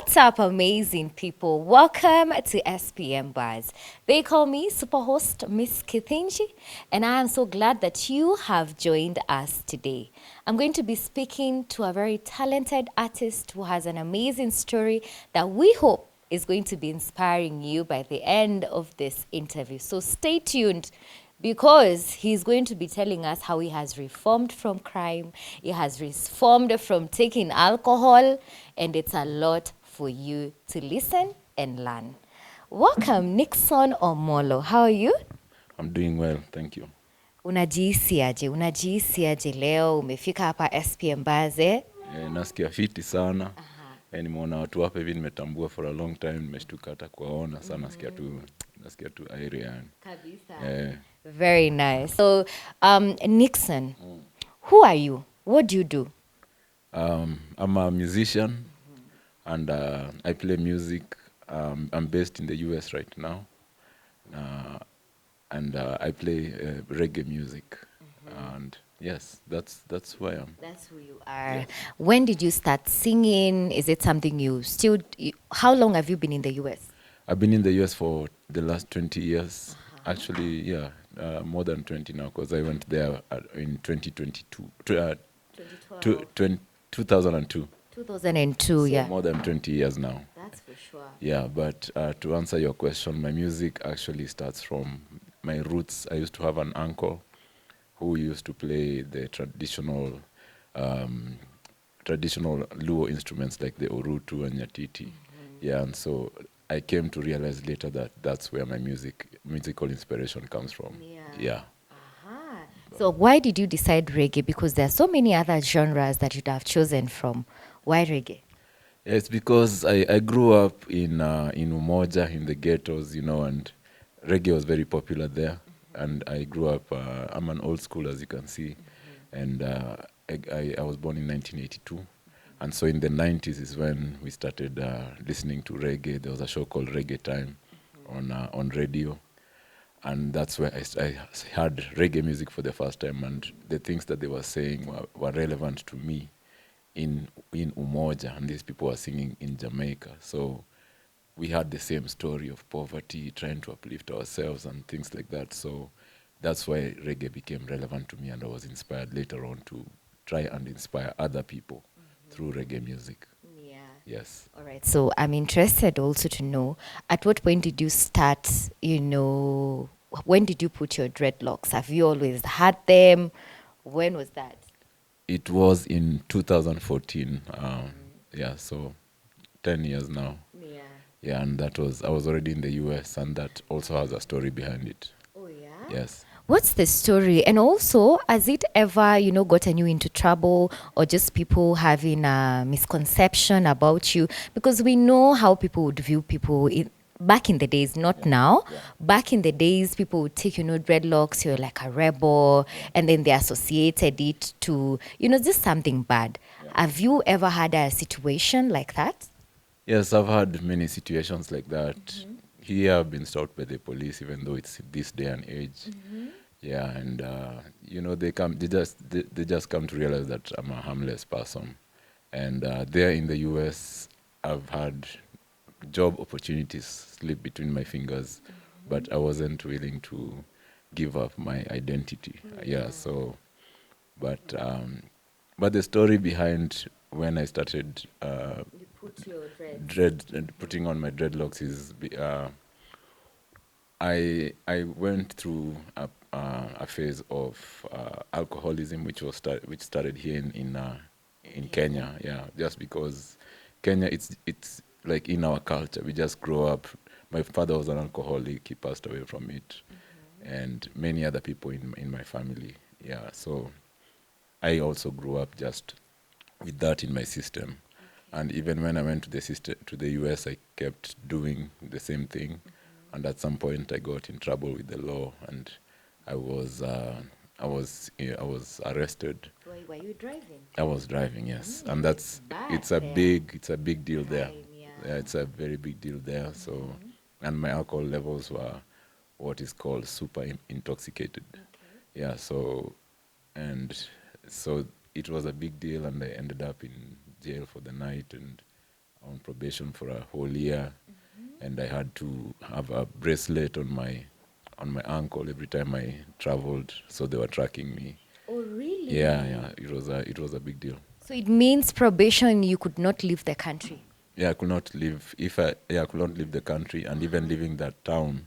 What's up, amazing people? Welcome to SPM Bars. They call me superhost Miss Kithinji, and I am so glad that you have joined us today. I'm going to be speaking to a very talented artist who has an amazing story that we hope is going to be inspiring you by the end of this interview. So stay tuned because he's going to be telling us how he has reformed from crime, he has reformed from taking alcohol, and it's a lot for you to listen and learn. Welcome, Nixon Omollo. How are you? I'm doing well, thank you. Unajihisi aje? Unajihisi aje leo umefika hapa SPM Baze? Nasikia fiti sana. Nimeona watu hapa hivi nimetambua for a long time, nimeshtuka hata kuwaona sana, nasikia tu aire yani. Kabisa. Very nice. So, Nixon, who are you? What do you do? I'm a musician and I play music. I'm based in the US right now. And I play reggae music. And yes, that's who I am. That's who you are. Yes. When did you start singing? Is it something how long have you been in the US? I've been in the US for the last 20 years. Actually, yeah, more than 20 now, because I went there in 2022, 2002. 2002, So yeah. more than 20 years now. That's for sure. Yeah, but to answer your question, my music actually starts from my roots. I used to have an uncle who used to play the traditional Luo instruments like the orutu and nyatiti. Yeah, and so I came to realize later that that's where my musical inspiration comes from. Yeah. So why did you decide reggae? Because there are so many other genres that you'd have chosen from. Why reggae? It's because I grew up in Umoja, in the ghettos, and reggae was very popular there. And I grew up, I'm an old school, as you can see. And I was born in 1982. And so in the 90s is when we started listening to reggae. There was a show called Reggae Time on radio. And that's where I heard reggae music for the first time. And the things that they were saying were relevant to me in Umoja, and these people were singing in Jamaica. So we had the same story of poverty, trying to uplift ourselves and things like that. So that's why reggae became relevant to me, and I was inspired later on to try and inspire other people through reggae music. Yeah. Yes. All right. So I'm interested also to know, at what point did you start, when did you put your dreadlocks? Have you always had them? When was that? It was in 2014. Yeah, so 10 years now. Yeah. Yeah, and I was already in the US, and that also has a story behind it. Oh, yeah? Yes. What's the story? And also, has it ever, gotten you into trouble or just people having a misconception about you? Because we know how people would view people back in the days, not now. Yeah. Back in the days, people would take, dreadlocks, you're like a rebel, and then they associated it to, just something bad. Have you ever had a situation like that? Yes, I've had many situations like that. Here I've been stopped by the police, even though it's this day and age. Yeah, and they just come to realize that I'm a harmless person. And there in the US, I've had job opportunities slip between my fingers, but I wasn't willing to give up my identity. Yeah, so, but the story behind when I started You put your putting on my dreadlocks is I went through a phase of alcoholism, which started here in Kenya. Yeah, just because Kenya, it's like in our culture. We just grow up. My father was an alcoholic. He passed away from it, and many other people in my family. Yeah, so I also grew up just with that in my system. And even when I went to the US, I kept doing the same thing. And at some point, I got in trouble with the law, and I was arrested. Were you driving? I was driving, yes, and it's a big deal there. Yeah, it's a very big deal there. So, and my alcohol levels were what is called super intoxicated. Yeah, and so it was a big deal, and I ended up in jail for the night, and on probation for a whole year, and I had to have a bracelet on my ankle every time I traveled, so they were tracking me. Oh, really? Yeah, it was a big deal. So it means probation, you could not leave the country. Yeah, I could not leave I could not leave the country, and even leaving that town,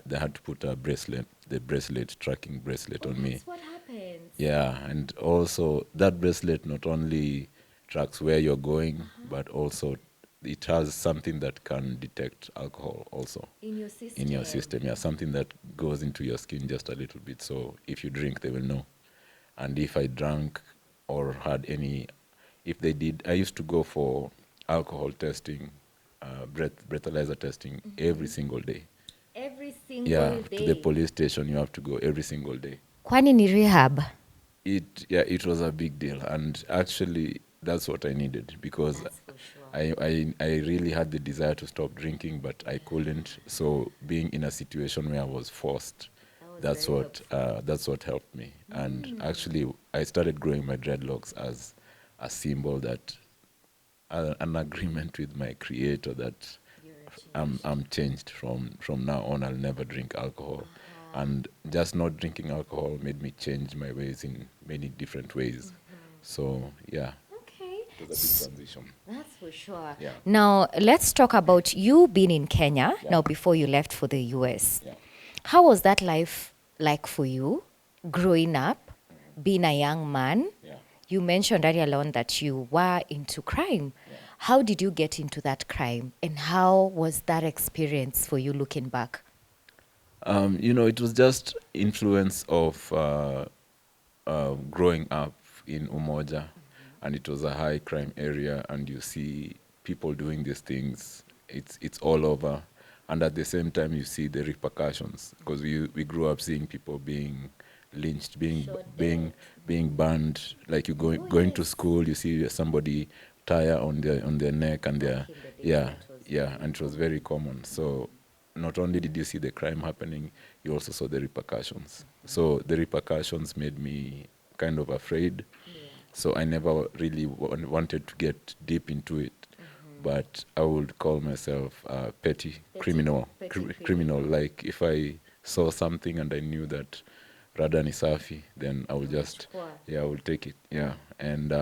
they had to put the bracelet, tracking bracelet Oh, on me. that's what happens. Yeah, and also that bracelet not only tracks where you're going, but also it has something that can detect alcohol also In your system. in your system. Yeah, something that goes into your skin just a little bit. So if you drink, they will know. And if I drank or had any, if they did, I used to go for alcohol testing, breathalyzer testing every single day. Every single Yeah, to the day. police station, you have to go every single day. Kwani ni rehab? It was a big deal, and actually that's what I needed, because That's for sure. I really had the desire to stop drinking, but I couldn't. So being in a situation where I was forced, That was very that's what helped me. And actually, I started growing my dreadlocks as a symbol that an agreement with my creator that I'm changed from now on. I'll never drink alcohol, and just not drinking alcohol made me change my ways in many different ways. So yeah, Okay. it was a big transition. That's for sure. Yeah. Now, let's talk about you being in Kenya Yeah. now before you left for the US. Yeah. How was that life like for you growing up, being a young man? Yeah. You mentioned earlier on that you were into crime. How did you get into that crime? And how was that experience for you looking back? It was just influence of growing up in Umoja, and it was a high crime area, and you see people doing these things. It's all over, and at the same time you see the repercussions, because we grew up seeing people being lynched, being burned. Like you going to school, you see somebody tire on their neck, and their yeah, and it was very common. So not only did you see the crime happening, you also saw the repercussions. So the repercussions made me kind of afraid. So I never really wanted to get deep into it. But I would call myself a petty criminal. Criminal. Like if I saw something and I knew that Rada ni safi, then I will just, I will take it. Yeah. And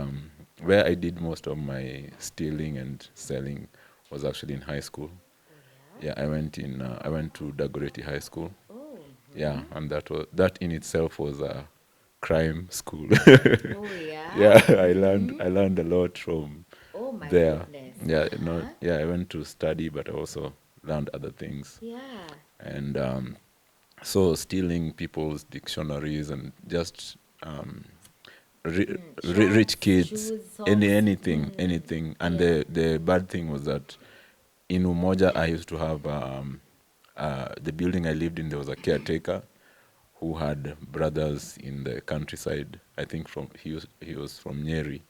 where I did most of my stealing and selling was actually in high school. Yeah, I went to Dagoretti High School. Yeah, and that in itself was a crime school. Oh, yeah? Yeah, I learned a lot from Oh, my there. goodness. Yeah, I went to study, but I also learned other things. Yeah. And so stealing people's dictionaries and just rich kids, shoes, socks. anything. And the bad thing was that in Umoja, I used to have the building I lived in. There was a caretaker who had brothers in the countryside. I think he was from Nyeri,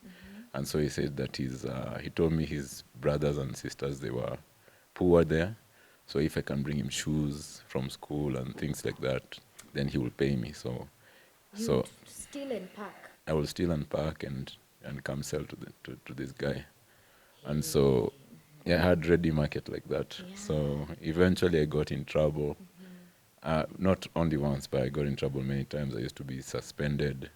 and so he said that he told me his brothers and sisters, they were poor there. So if I can bring him shoes from school and things like that, then he will pay me. So Still and pack. I will still unpack and come sell to this guy. And so I had ready market like that. So eventually I got in trouble. Not only once, but I got in trouble many times. I used to be suspended.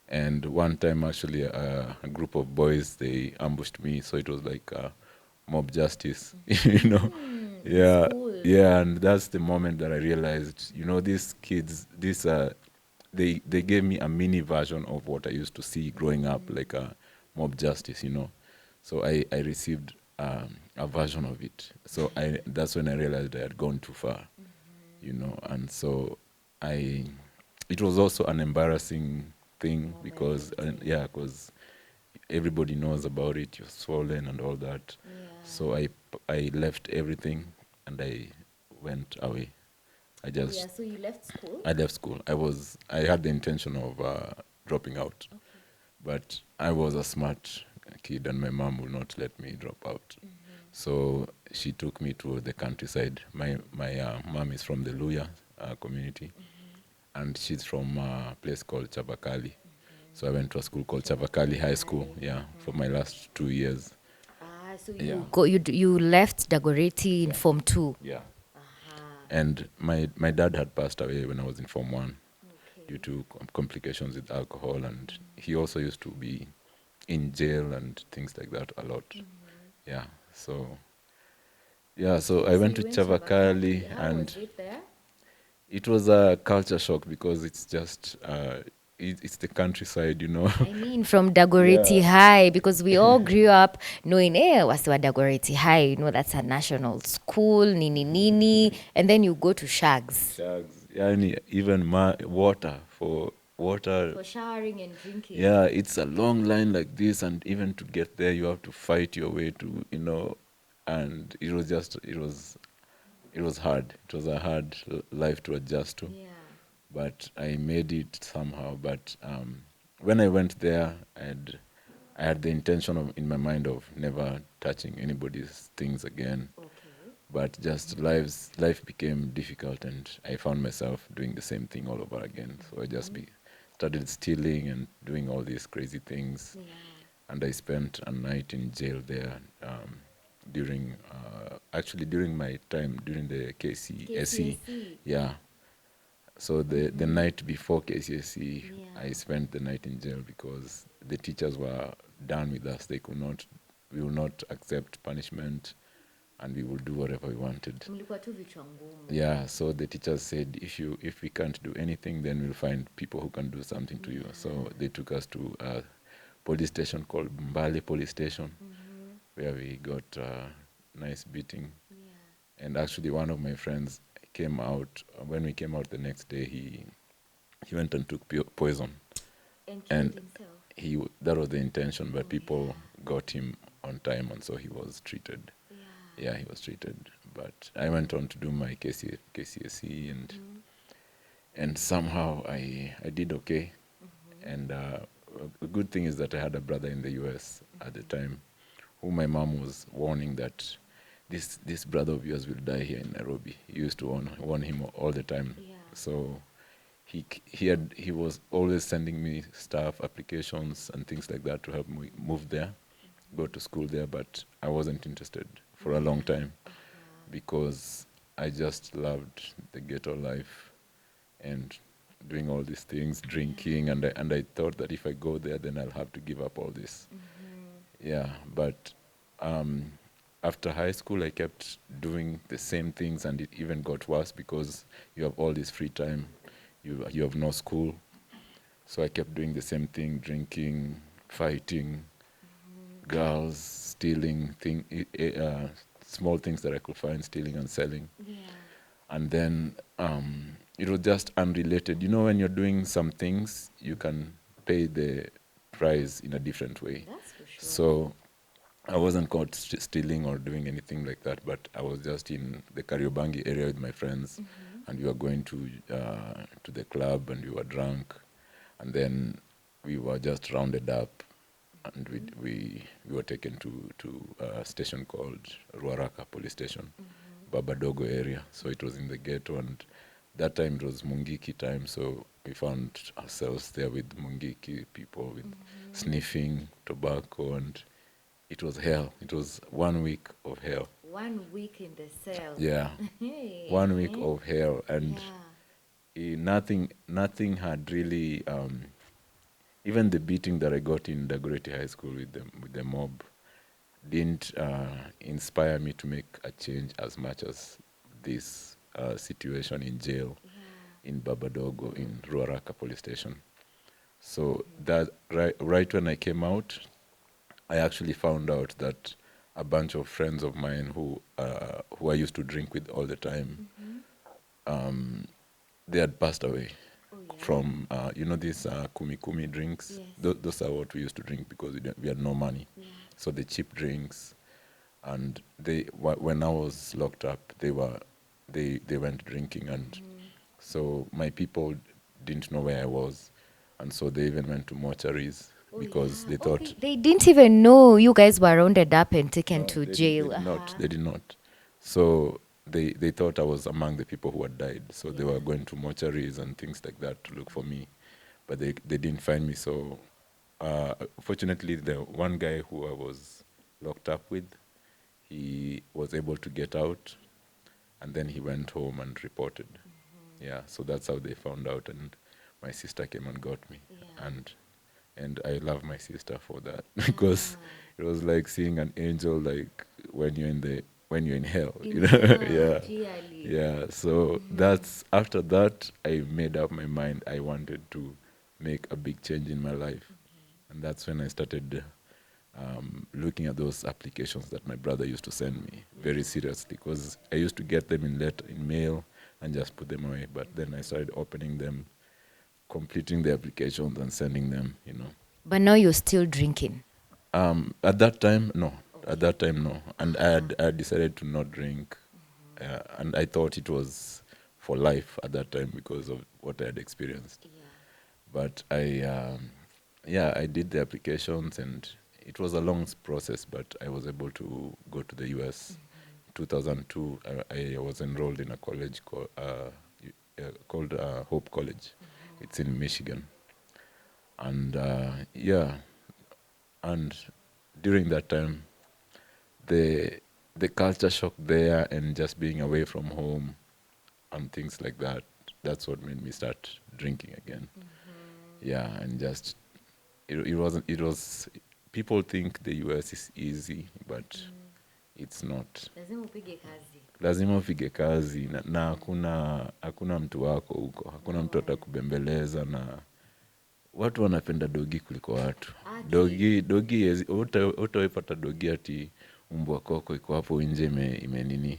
And one time, actually, a group of boys, they ambushed me. So it was like mob justice, you know. Yeah, yeah, and that's the moment that I realized, these kids, they gave me a mini version of what I used to see growing up, like a mob justice. So I received a version of it. So that's when I realized I had gone too far. And so it was also an embarrassing thing because everybody knows about it. You're swollen and all that. So I left everything and I went away. So you left school? I left school. I had the intention of dropping out, but I was a smart kid and my mom would not let me drop out. So she took me to the countryside. My mom is from the Luya community, and she's from a place called Chavakali. So I went to a school called Chavakali High School, for my last 2 years. So Yeah. you left Dagoretti in Form 2. Yeah. And my dad had passed away when I was in Form 1 due to complications with alcohol, and he also used to be in jail and things like that a lot. Yeah. So yeah, so I So went you to went Chavakali. Chavakali, How and was it there? it was a culture shock because it's just it's the countryside, you know. I mean, from Dagoretti Yeah. High, because we all grew up knowing, wasiwa Dagoretti High, that's a national school, nini nini, and then you go to Shags. Shags, yani even water for water. For showering and drinking. Yeah, it's a long line like this, and even to get there, you have to fight your way to, and it was hard. It was a hard life to adjust to, Yeah. but I made it somehow. But when I went there, I had the intention of in my mind of never touching anybody's things again. Okay. But just life became difficult, and I found myself doing the same thing all over again. So I just started stealing and doing all these crazy things. Yeah. And I spent a night in jail there during actually during my time during the KCSE. KCSE. Yeah. So the night before KCSE, Yeah. I spent the night in jail because the teachers were done with us. We will not accept punishment, and we will do whatever we wanted. Mlikuwa tu vichwa ngumu. Yeah, so the teachers said if we can't do anything, then we'll find people who can do something to you. So they took us to a police station called Mbale Police Station, where we got a nice beating. Yeah. And actually, one of my friends came out. When we came out the next day, he went and took poison, And killed and himself. that was the intention, but people got him on time, and so he was treated. Yeah, he was treated. But I went on to do my KCSE, and somehow I did okay. And a good thing is that I had a brother in the US at the time, who my mom was warning that this brother of yours will die here in Nairobi. He used to warn him all the time. Yeah. So he was always sending me stuff, applications and things like that to help me move there, go to school there, but I wasn't interested for a long time because I just loved the ghetto life and doing all these things, drinking, and I thought that if I go there, then I'll have to give up all this. Yeah, but after high school, I kept doing the same things, and it even got worse because you have all this free time. You have no school, so I kept doing the same thing: drinking, fighting, girls, stealing, small things that I could find, stealing and selling. Yeah. And then it was just unrelated. You know, when you're doing some things, you can pay the price in a different way. That's for sure. So I wasn't caught stealing or doing anything like that, but I was just in the Kariobangi area with my friends, and we were going to the club, and we were drunk, and then we were just rounded up, and we were taken to a station called Ruaraka Police Station, Babadogo area. So it was in the ghetto, and that time it was Mungiki time, so we found ourselves there with Mungiki people, with sniffing tobacco, and it was hell. It was 1 week of hell. 1 week in the cell. Yeah, 1 week of hell, and nothing had really. Even the beating that I got in Dagoretti High School with the mob didn't inspire me to make a change as much as this situation in jail in Babadogo in Ruaraka Police Station. So that right when I came out, I actually found out that a bunch of friends of mine who I used to drink with all the time, they had passed away from these kumi kumi drinks. Yes. Those are what we used to drink because we had no money. So the cheap drinks, and when I was locked up, they went drinking, and so my people didn't know where I was, and so they even went to mortuaries because they thought They didn't even know you guys were rounded up and taken no, to they jail. did not. They did not. So they thought I was among the people who had died. So they were going to mortuaries and things like that to look for me, but they didn't find me. So fortunately, the one guy who I was locked up with, he was able to get out, and then he went home and reported. Yeah, so that's how they found out, and my sister came and got me, Yeah. and I love my sister for that because it was like seeing an angel, like when you're in hell, In you know. hell, Yeah, really. yeah. So that's after that I made up my mind I wanted to make a big change in my life, and that's when I started looking at those applications that my brother used to send me very seriously, because I used to get them in mail and just put them away. But then I started opening them, completing the applications, and sending them. But now you're still drinking. At that time, no. At Okay. that time, no. And I had decided to not drink, and I thought it was for life at that time because of what I had experienced. Yeah. But yeah, I did the applications, and it was a long process, but I was able to go to the US. 2002, I was enrolled in a college called Hope College. It's in Michigan. And yeah, and during that time, the the culture shock there and just being away from home and things like that, that's what made me start drinking again. Yeah, and just it wasn't it was people think the US is easy, but it's not. Lazima upige kazi. Lazima ufike kazi na hakuna mtu wako huko, hakuna mtu atakubembeleza, na watu wanapenda dogi kuliko watu. Aki. Dogi utawaipata dogi ati umbwa koko iko hapo nje ime nini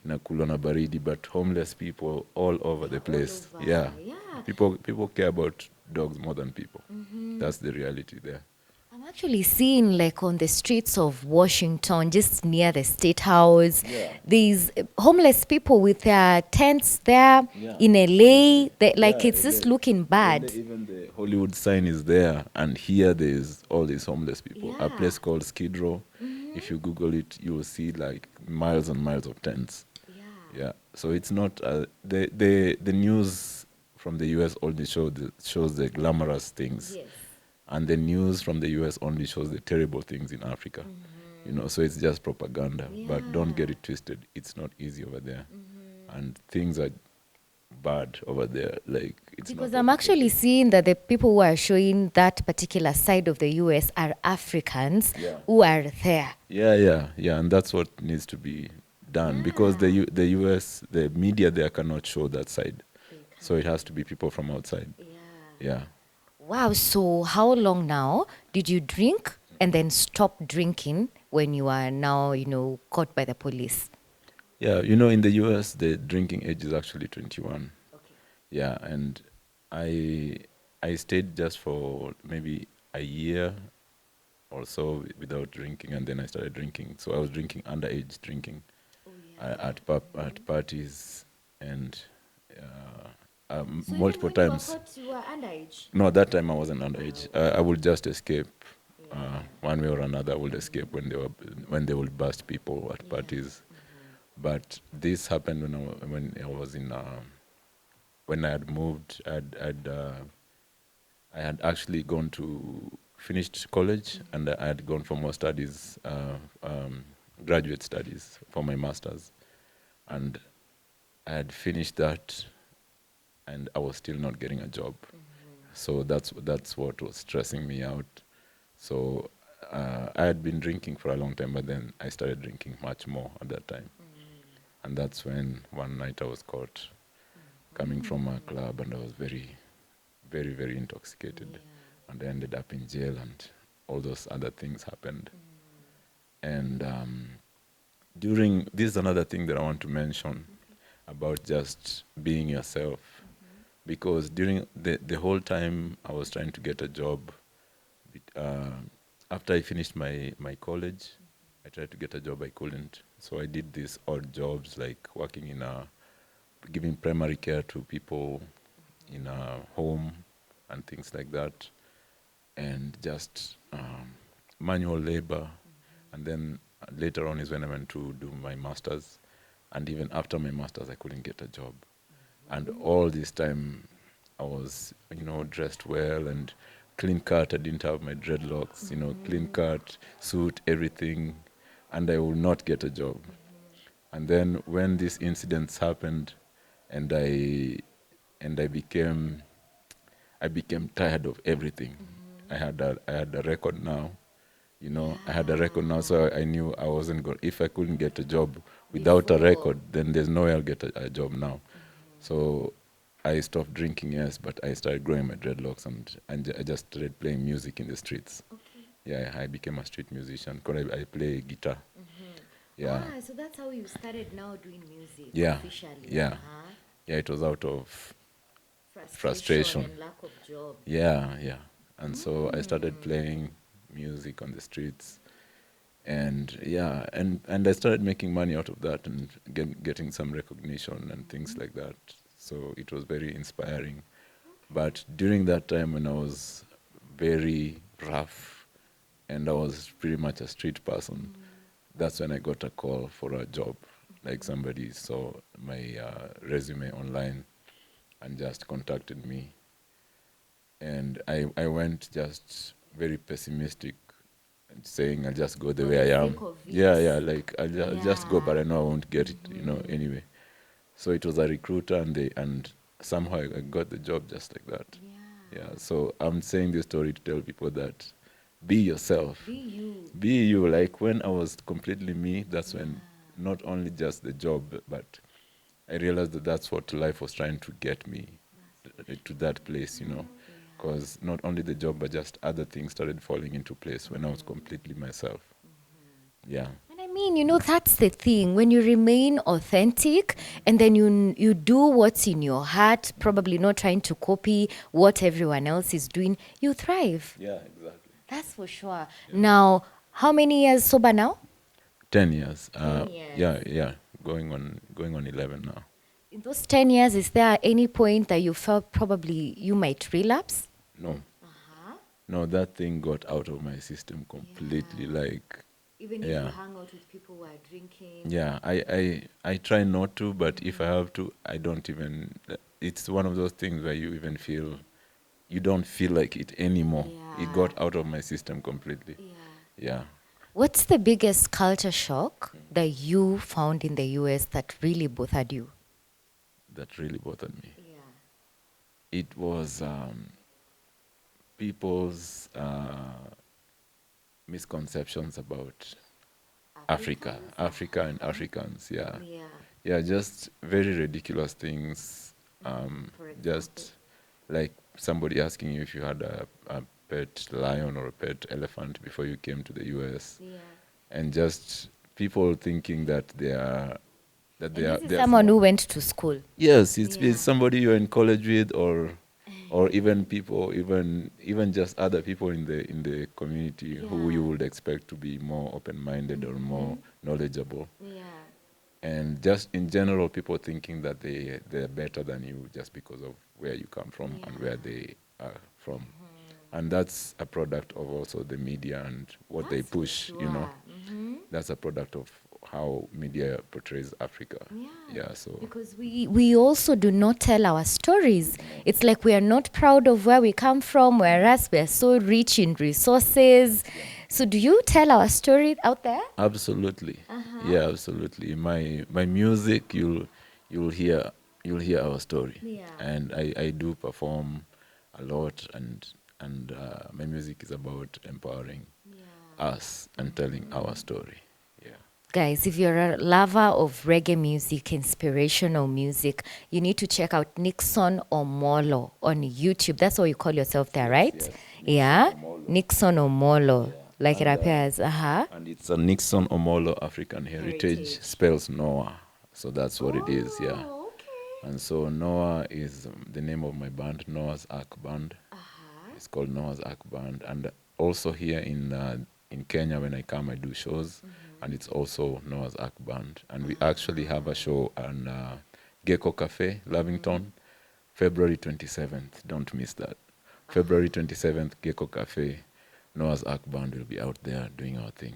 inakulwa na baridi, but homeless people all over the All place. over. Yeah, Yeah. people care about dogs more than people. That's the reality there. I'm actually seeing like on the streets of Washington, just near the State House, Yeah. these homeless people with their tents there Yeah. in LA. Like Yeah, it's just looking bad. even the Hollywood sign is there, and here there's all these homeless people. A Yeah. place called Skid Row. If you Google it, you will see like miles and miles of tents. Yeah. Yeah, so it's not the news from the US only shows the glamorous things, Yes. and the news from the US only shows the terrible things in Africa. So it's just propaganda. But don't get it twisted. It's not easy over there, and things are bad over there. Like it's Because not I'm what actually seeing that the people who are showing that particular side of the US are Africans Yeah. who are there. Yeah, and that's what needs to be done, because the US, the media there cannot show that side, so it has to be people from outside. Yeah. Wow, so how long now did you drink and then stop drinking when you are now, caught by the police? Yeah, in the US, the drinking age is actually 21. Okay. Yeah, and I I stayed just for maybe a year or so without drinking, and then I started drinking. So I was drinking underage drinking at parties, and multiple times. You were underage. No, that time I wasn't underage. I would just escape. One way or another, I would escape when they would bust people at parties. But this happened when I was in when I had moved. I had actually gone to finished college, and I had gone for more studies, graduate studies for my masters, and I had finished that, and I was still not getting a job. So that's what was stressing me out. So I had been drinking for a long time, but then I started drinking much more at that time. And that's when one night I was caught coming from a club, and I was very, very, very intoxicated. And I ended up in jail, and all those other things happened. And this is another thing that I want to mention about just being yourself. Because during the whole time I was trying to get a job, uh, after I finished my college, I tried to get a job, I couldn't. So I did these odd jobs, like working giving primary care to people in a home and things like that, and just manual labor. And then later on is when I went to do my master's, and even after my master's I couldn't get a job. And all this time I was, dressed well and clean cut. I didn't have my dreadlocks, clean cut, suit, everything. and I will not get a job. And then when these incidents happened, and I became tired of everything. I had a record now, you know. I had a record now, so I knew I wasn't going. If I couldn't get a job without a Before. record, then there's no way I'll get a job now. So I stopped drinking, yes, but I started growing my dreadlocks, and I just started playing music in the streets. Okay. Yeah, I became a street musician because I play guitar. Yeah, Ah, so that's how you started now doing music yeah, officially. yeah, Uh-huh. yeah. It was out of Frustration frustration. and lack of job. Yeah, yeah. And so I started playing music on the streets, and yeah, and I started making money out of that, and getting some recognition and things like that. So it was very inspiring. But during that time when I was very rough and I was pretty much a street person, that's when I got a call for a job. Like somebody saw my resume online and just contacted me, and I went just very pessimistic and saying I'll just go the For way the I sake am. of Yeah, it. yeah, like I'll just go, but I Yeah. know I won't get it, you know, anyway. So it was a recruiter, and somehow I got the job just like that. Yeah. Yeah, so I'm saying this story to tell people that be yourself. Be you. Be you. Like when I was completely me, that's Yeah. when not only just the job, but I realized that that's what life was trying to get me to that place, you know. Because not only the job, but just other things started falling into place when I was completely myself. Yeah. And I mean, that's the thing. When you remain authentic and then you do what's in your heart, probably not trying to copy what everyone else is doing, you thrive. Yeah, exactly. That's for sure. Now, how many years sober now? 10 years. 10 years. Yeah, yeah. Going on 11 now. In those 10 years, is there any point that you felt probably you might relapse? No, Uh-huh. no, that thing got out of my system completely. Yeah. Like, Even if you yeah, hang out with people who are drinking. yeah. I try not to, but if I have to, I don't even. It's one of those things where you even feel you don't feel like it anymore. It Yeah. got out of my system completely. Yeah. Yeah, What's the biggest culture shock that you found in the US that really bothered you? that really bothered me. Yeah. It was people's misconceptions about Africa and Africans. Yeah, Yeah. yeah, just very ridiculous things. For example. Just like somebody asking you if you had a pet lion or a pet elephant before you came to the US, Yeah. and just people thinking that they are that And this is they are someone smart. who went to school. Yes, Yeah. it's somebody you're in college with, or even people, even just other people in the community who you Yeah. would expect to be more open-minded or more knowledgeable, Yeah. and just in general, people thinking that they're better than you just because of where you come from and where Yeah. they are from, and that's a product of also the media and what they That's for push. You know, sure. Mm-hmm. that's a product of how media portrays Africa. Yeah. Yeah, so Because we also do not tell our stories. It's like we are not proud of where we come from, whereas we are so rich in resources. So do you tell our story out there? absolutely. Yeah, absolutely. My music, you'll hear our story, Yeah. and I do perform a lot, and my music is about empowering us and telling our story. Yeah. Guys, if you're a lover of reggae music, inspirational music, you need to check out Nixon Omollo on YouTube. That's what you call yourself there, right? Yes. Yeah? Nixon Omollo. Nixon Omollo. Yeah. Like it And appears. Uh-huh. and it's a Nixon Omollo African Heritage, spells Noah. So that's what it is, yeah. Oh, okay. And so Noah is the name of my band, Noah's Ark Band. Uh-huh. It's called Noah's Ark Band. And also here in Kenya, when I come, I do shows, and it's also Noah's Ark Band. And we actually have a show on Gecko Cafe, Lavington, February 27th. Don't miss that. February 27th, Gecko Cafe, Noah's Ark Band will be out there doing our thing.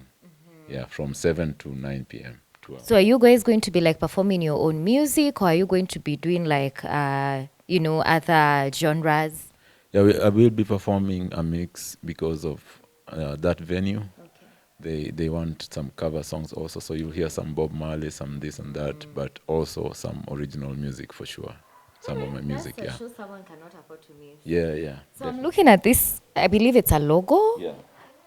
Yeah, from 7 to 9 p.m. 2 hours. So are you guys going to be like performing your own music, or are you going to be doing like other genres? Yeah, I will be performing a mix because of that venue. Okay. they want some cover songs also. So you'll hear some Bob Marley, some this and that, but also some original music for sure. Some of my music, That's yeah. for sure someone cannot afford to miss. Yeah, yeah. So I'm Definitely. looking at this. I believe it's a logo. Yeah.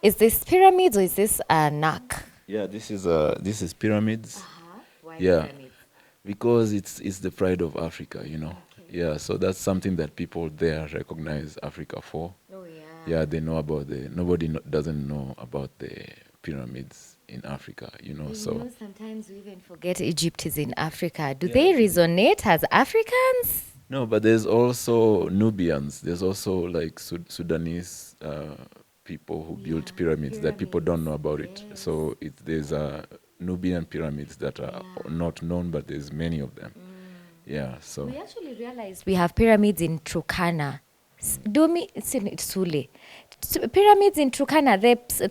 Is this pyramids or is this a knack? Yeah, this is pyramids. Why Yeah, pyramids? because it's the pride of Africa, you know. Okay. Yeah, so that's something that people there recognize Africa for. Oh yeah. Yeah, they know about nobody doesn't know about the pyramids in Africa, you know. You So know, sometimes we even forget Egypt is in Africa. Do yeah, they resonate as Africans? no, but there's also Nubians. There's also like Sudanese people who built Yeah, pyramids that people don't know about it. yes. So there's Nubian pyramids that are Yeah. not known, but there's many of them. Yeah, so We actually realized we have pyramids in Turkana. Domi, it's in Sule. Pyramids in Turkana,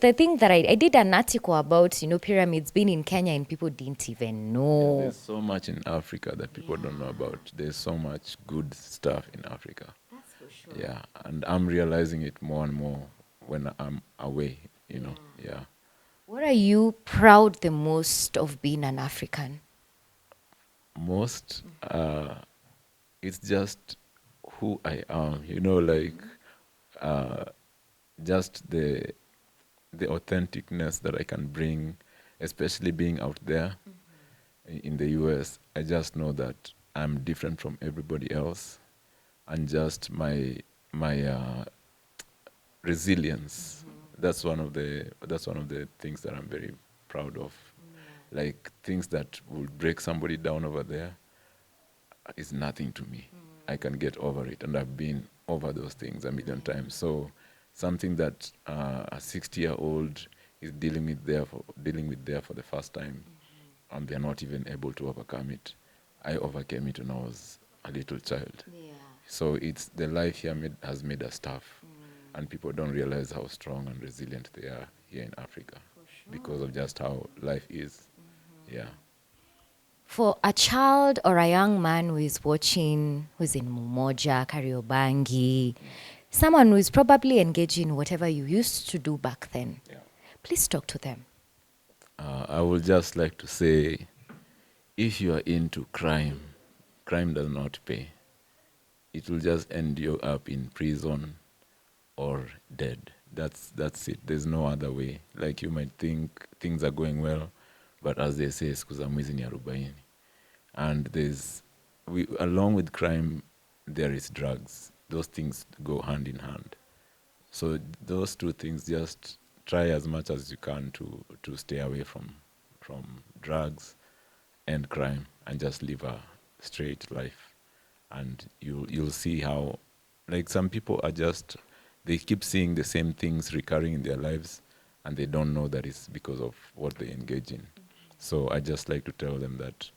the thing that I did an article about, you know, pyramids being in Kenya and people didn't even know. there's so much in Africa that people don't know about. There's so much good stuff in Africa. That's for sure. Yeah, and I'm realizing it more and more when I'm away, you know. Yeah. What are you proud the most of being an African? Most it's just who I am, you know, like uh, just the authenticness that I can bring, especially being out there in the US. I just know that I'm different from everybody else, and just my resilience. That's one of the things that I'm very proud of. Like things that would break somebody down over there is nothing to me. I can get over it, and I've been over those things a million times. So something that a 60-year-old is dealing with there for the first time, and they're not even able to overcome it. I overcame it when I was a little child. Yeah. So it's the life here has made us tough, and people don't realize how strong and resilient they are here in Africa because of just how life is. Yeah. For a child or a young man who is watching, who's in Mumoja, Kariobangi, someone who is probably engaging in whatever you used to do back then, Yeah. please talk to them. I would just like to say, if you are into crime, crime does not pay. It will just end you up in prison or dead. That's it. There's no other way. Like you might think things are going well, but as they say, siku za mwizi ni arobaini. And along with crime, there is drugs. Those things go hand in hand. So those two things, just try as much as you can to stay away from drugs and crime, and just live a straight life. And you'll see how, like, some people are just, they keep seeing the same things recurring in their lives, and they don't know that it's because of what they engage in. So I just like to tell them that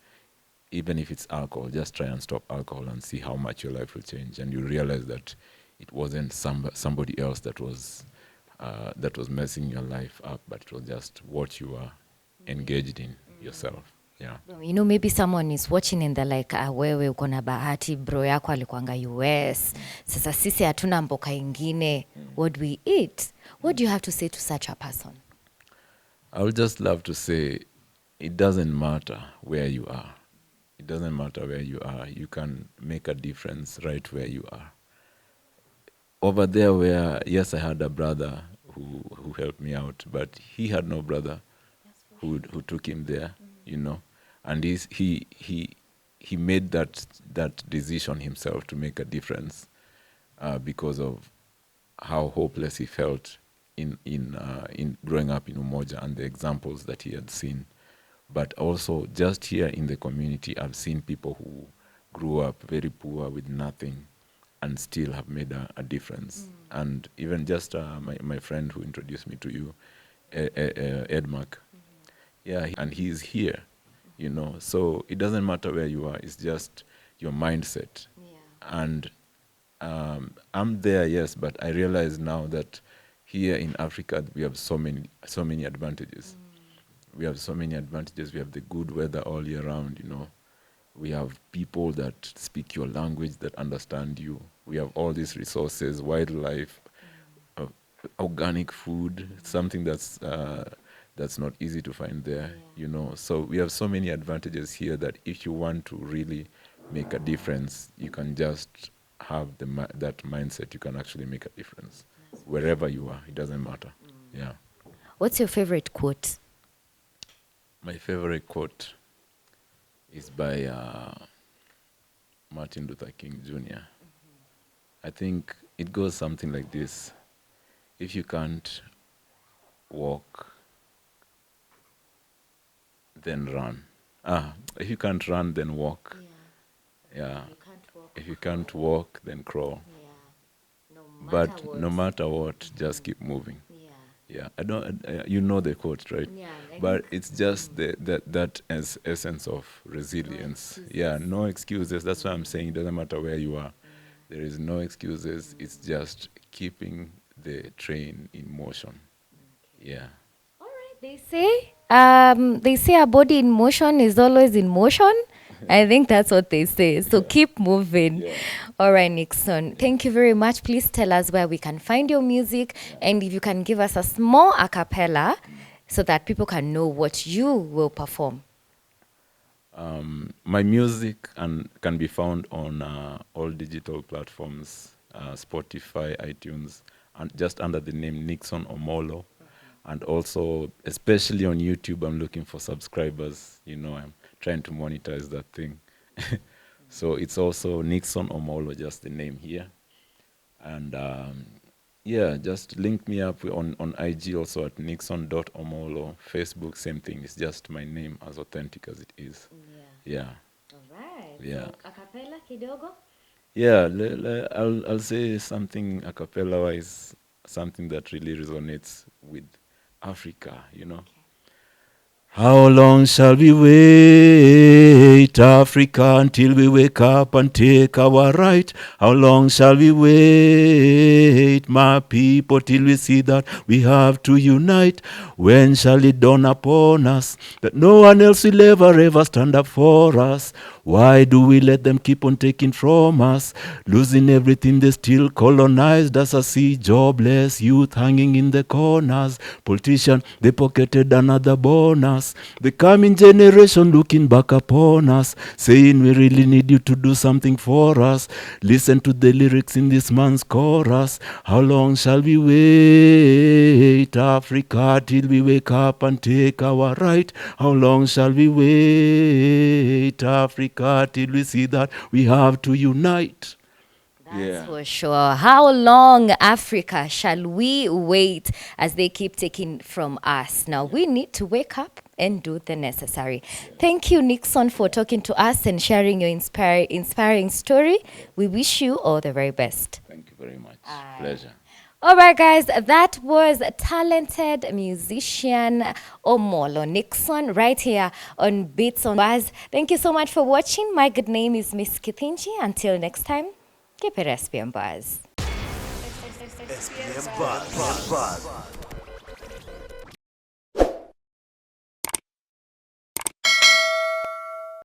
even if it's alcohol, just try and stop alcohol and see how much your life will change, and you realize that it wasn't somebody else that was messing your life up, but it was just what you are engaged in yourself. Yeah. You know, maybe someone is watching and they're like, wewe uko na bahati, bro yako alikuanga US. Sasa sisi hatuna mboka ingine. What do we eat? What do you have to say to such a person? I would just love to say, it doesn't matter where you are. It doesn't matter where you are. You can make a difference right where you are. Over there where, yes, I had a brother who helped me out, but he had no brother who took him there, you know. And he made that decision himself to make a difference because of how hopeless he felt in growing up in Umoja and the examples that he had seen. But also just here in the community, I've seen people who grew up very poor with nothing and still have made a difference. And even just my friend who introduced me to you, Ed Mark, yeah, and he's here, you know. So it doesn't matter where you are, it's just your mindset. And I'm there, yes, but I realize now that here in Africa we have so many advantages. We have so many advantages. We have the good weather all year round, you know. We have people that speak your language, that understand you. We have all these resources, wildlife, uh, organic food, something that's not easy to find there, you know. So we have so many advantages here that if you want to really make a difference, you can just have that mindset. You can actually make a difference wherever you are. It doesn't matter. Yeah. What's your favorite quote? My favorite quote is by Martin Luther King Jr. I think it goes something like this: if you can't walk, then run. If you can't run, then walk. Yeah. If you can't walk, then crawl. But no matter what, just keep moving. Yeah, I don't. You know the quote, right? But it's just that as essence of resilience. Yeah, no excuses. That's why I'm saying it doesn't matter where you are. There is no excuses. It's just keeping the train in motion. Yeah. They say a body in motion is always in motion. I think that's what they say. So keep moving. Yeah. All right, Nixon. Thank you very much. Please tell us where we can find your music, and if you can give us a small a cappella so that people can know what you will perform. My music can be found on all digital platforms, Spotify, iTunes, and just under the name Nixon Omollo. And also, especially on YouTube, I'm looking for subscribers. You know, I'm trying to monetize that thing. So it's also Nixon Omollo, just the name here. And yeah, just link me up on IG also at nixon.omollo. Facebook, same thing. It's just my name, as authentic as it is. Yeah. All right. Yeah. So a cappella kidogo? Yeah, I'll say something a cappella wise, something that really resonates with Africa, you know. How long shall we wait, Africa, until we wake up and take our right? How long shall we wait, my people, till we see that we have to unite? When shall it dawn upon us that no one else will ever stand up for us? Why do we let them keep on taking from us? Losing everything, they still colonized us. I see jobless youth hanging in the corners. Politicians, they pocketed another bonus. The coming generation looking back upon us, saying we really need you to do something for us. Listen to the lyrics in this man's chorus. How long shall we wait, Africa, till we wake up and take our right? How long shall we wait, Africa, till we see that we have to unite? That's for sure. How long, Africa, shall we wait as they keep taking from us? Now, we need to wake up and do the necessary. Thank you, Nixon, for talking to us and sharing your inspiring story. We wish you all the very best. Thank you very much. Pleasure. All right, guys, that was talented musician Omollo Nixon right here on Beats on Buzz. Thank you so much for watching. My good name is Miss Kithinji. Until next time, keep it SPM Buzz. SPM Buzz.